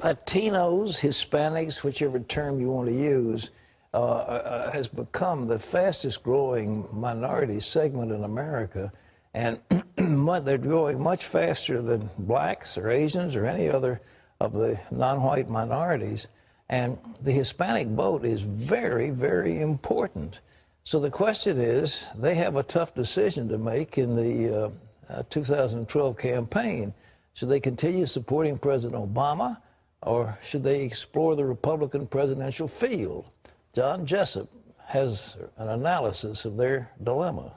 Latinos, Hispanics, whichever term you want to use, has become the fastest growing minority segment in America. And they're growing much faster than blacks or Asians or any other of the non-white minorities. And the Hispanic vote is very, very important. So the question is, they have a tough decision to make in the 2012 campaign. Should they continue supporting President Obama, or should they explore the Republican presidential field? John Jessup has an analysis of their dilemma.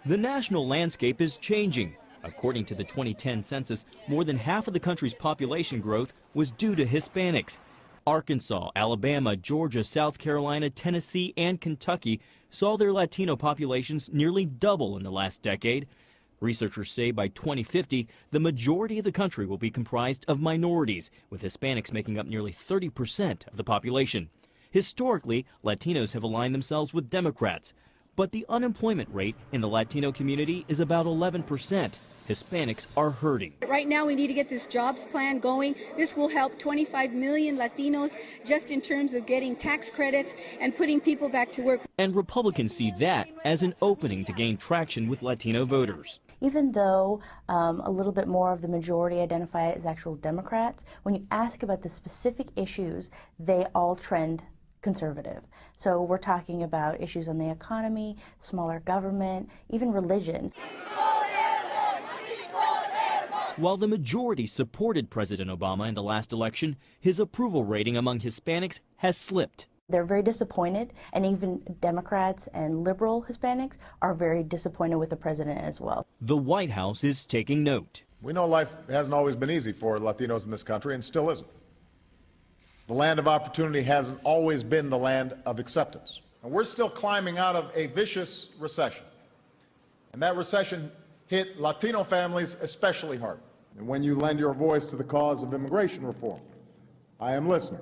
The national landscape is changing. According to the 2010 census, more than half of the country's population growth was due to Hispanics. Arkansas, Alabama, Georgia, South Carolina, Tennessee, and Kentucky saw their Latino populations nearly double in the last decade. Researchers say by 2050, the majority of the country will be comprised of minorities, with Hispanics making up nearly 30% of the population. Historically, Latinos have aligned themselves with Democrats, but the unemployment rate in the Latino community is about 11%. Hispanics are hurting. Right now we need to get this jobs plan going. This will help 25 million Latinos just in terms of getting tax credits and putting people back to work. And Republicans see that as an opening to gain traction with Latino voters. Even though a little bit more of the majority identify as actual Democrats, when you ask about the specific issues, they all trend conservative. So we're talking about issues on the economy, smaller government, even religion. While the majority supported President Obama in the last election, his approval rating among Hispanics has slipped. They're very disappointed, and even Democrats and liberal Hispanics are very disappointed with the president as well. The White House is taking note. We know life hasn't always been easy for Latinos in this country, and still isn't. The land of opportunity hasn't always been the land of acceptance. And we're still climbing out of a vicious recession. And that recession hit Latino families especially hard. And when you lend your voice to the cause of immigration reform, I am listening.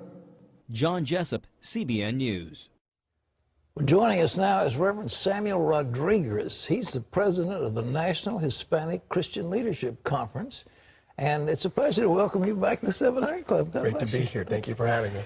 John Jessup, CBN News. Well, joining us now is Reverend Samuel Rodriguez. He's the president of the National Hispanic Christian Leadership Conference. And it's a pleasure to welcome you back to the 700 Club. Great to be here. Thank you for having me.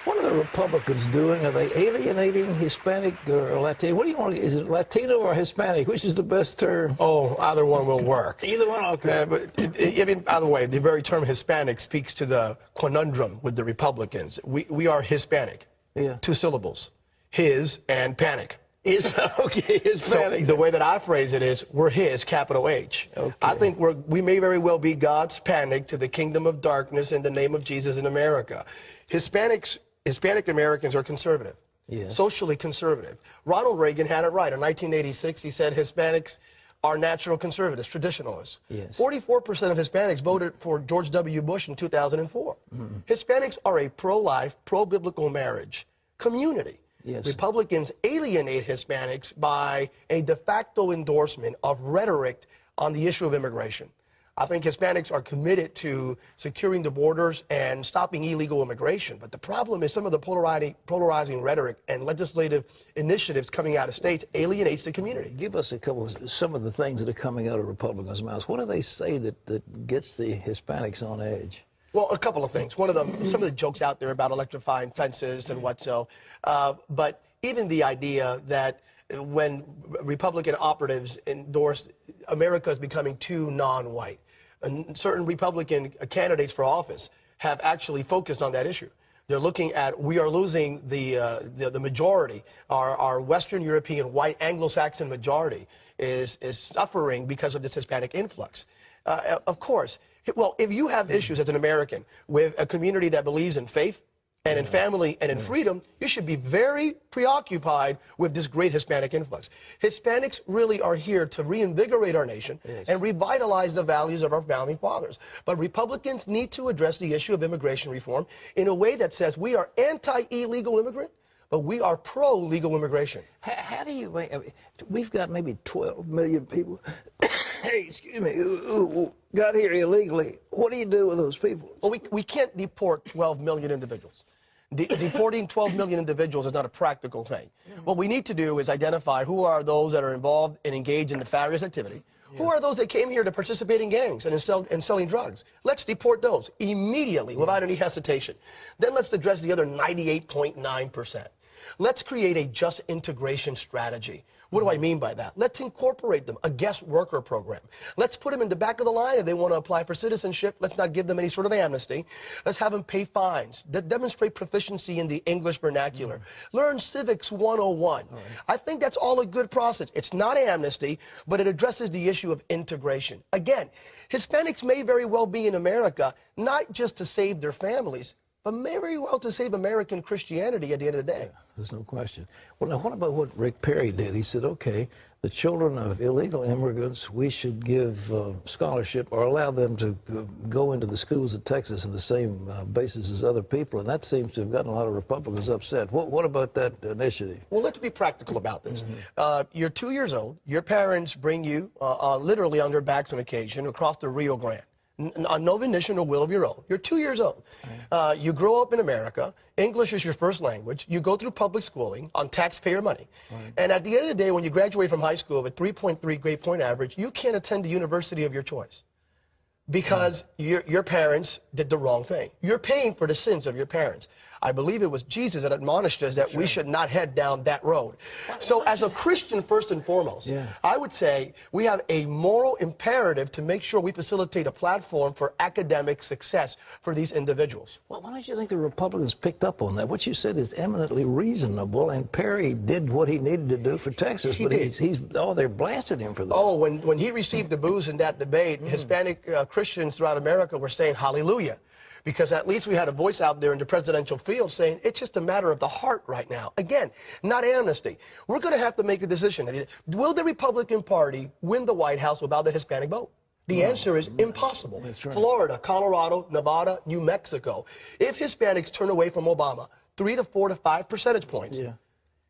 What are the Republicans doing? Are they alienating Hispanic or Latino? What do you want? Is it Latino or Hispanic? Which is the best term? Oh, either one will work. Either one, okay. But even, by the way, the very term Hispanic speaks to the conundrum with the Republicans. We are Hispanic. Yeah. 2 syllables. His and panic. Okay, Hispanic. So the way that I phrase it is, we're his, capital H. Okay. I think we may very well be God's panic to the kingdom of darkness in the name of Jesus in America. Hispanic Americans are conservative, yes. Socially conservative. Ronald Reagan had it right. In 1986, he said Hispanics are natural conservatives, traditionalists. Yes. 44% of Hispanics voted for George W. Bush in 2004. Mm-hmm. Hispanics are a pro-life, pro-biblical marriage community. Yes. Republicans alienate Hispanics by a de facto endorsement of rhetoric on the issue of immigration. I think Hispanics are committed to securing the borders and stopping illegal immigration. But the problem is some of the polarizing rhetoric and legislative initiatives coming out of states alienates the community. Give us some of the things that are coming out of Republicans' mouths. What do they say that gets the Hispanics on edge? Well, a couple of things. One of them, some of the jokes out there about electrifying fences and what so. But even the idea that when Republican operatives endorsed America is becoming too non-white, and certain Republican candidates for office have actually focused on that issue. They're looking at, we are losing the majority. Our Western European white Anglo-Saxon majority is suffering because of this Hispanic influx. Of course, well, if you have issues as an American with a community that believes in faith and in family and in freedom, you should be very preoccupied with this great Hispanic influx. Hispanics really are here to reinvigorate our nation and revitalize the values of our founding fathers. But Republicans need to address the issue of immigration reform in a way that says we are anti-illegal immigrant, but we are pro-legal immigration. How do you, we've got maybe 12 million people, excuse me, who got here illegally. What do you do with those people? Well, we can't deport 12 million individuals. Deporting 12 million individuals is not a practical thing. What we need to do is identify who are those that are involved and engaged in nefarious activity, Who are those that came here to participate in gangs and in selling drugs? Let's deport those immediately without any hesitation. Then let's address the other 98.9%. Let's create a just integration strategy. What do I mean by that? Let's incorporate them, a guest worker program. Let's put them in the back of the line if they want to apply for citizenship. Let's not give them any sort of amnesty. Let's have them pay fines that demonstrate proficiency in the English vernacular. Learn Civics 101. I think that's all a good process. It's not amnesty, but it addresses the issue of integration. Again, Hispanics may very well be in America, not just to save their families, but may very well to save American Christianity at the end of the day. Yeah, there's no question. Well, now what about what Rick Perry did? He said, okay, the children of illegal immigrants, we should give scholarship or allow them to go into the schools of Texas on the same basis as other people, and that seems to have gotten a lot of Republicans upset. What about that initiative? Well, let's be practical about this. You're 2 years old. Your parents bring you literally on their backs on occasion across the Rio Grande. On no volition or will of your own. You're 2 years old. You grow up in America. English is your first language. You go through public schooling on taxpayer money. And at the end of the day, when you graduate from high school with 3.3 grade point average, you can't attend the university of your choice because your parents did the wrong thing. You're paying for the sins of your parents. I believe it was Jesus that admonished us that we should not head down that road. So as a Christian, first and foremost, I would say we have a moral imperative to make sure we facilitate a platform for academic success for these individuals. Well, why don't you think the Republicans picked up on that? What you said is eminently reasonable, and Perry did what he needed to do for Texas, but they're blasting him for that. Oh, when he received the boos in that debate, Hispanic Christians throughout America were saying hallelujah. Because at least we had a voice out there in the presidential field saying it's just a matter of the heart right now. Again, not amnesty. We're going to have to make a decision. Will the Republican Party win the White House without the Hispanic vote? The answer is impossible. That's right. Florida, Colorado, Nevada, New Mexico. If Hispanics turn away from Obama 3 to 4 to 5 percentage points,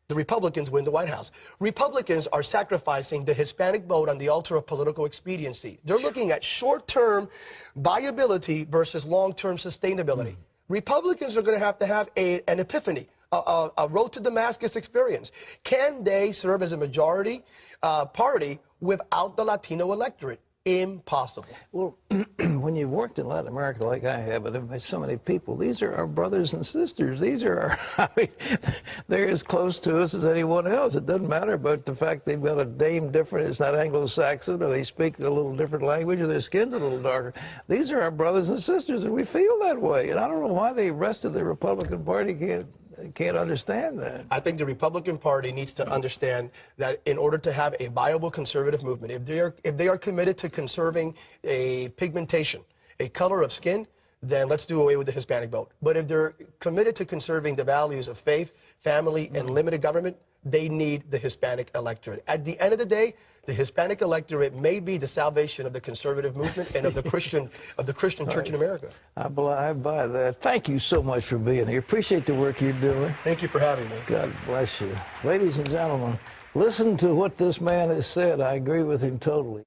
the Republicans win the White House. Republicans are sacrificing the Hispanic vote on the altar of political expediency. They're looking at short-term viability versus long-term sustainability. Republicans are going to have an epiphany, a road to Damascus experience. Can they serve as a majority party without the Latino electorate? Impossible. Well, when you've worked in Latin America like I have, and I've met so many people, these are our brothers and sisters. These are our, I mean, they're as close to us as anyone else. It doesn't matter about the fact they've got a name different, it's not Anglo-Saxon, or they speak a little different language, or their skin's a little darker. These are our brothers and sisters, and we feel that way. And I don't know why the rest of the Republican Party can't understand that. I think the Republican Party needs to understand that in order to have a viable conservative movement, if they are committed to conserving a pigmentation, a color of skin, then let's do away with the Hispanic vote. But if they're committed to conserving the values of faith, family, and limited government, they need the Hispanic electorate. At the end of the day, the Hispanic electorate may be the salvation of the conservative movement and of the Christian church in America. I buy that. Thank you so much for being here. Appreciate the work you're doing. Thank you for having me. God bless you. Ladies and gentlemen, listen to what this man has said. I agree with him totally.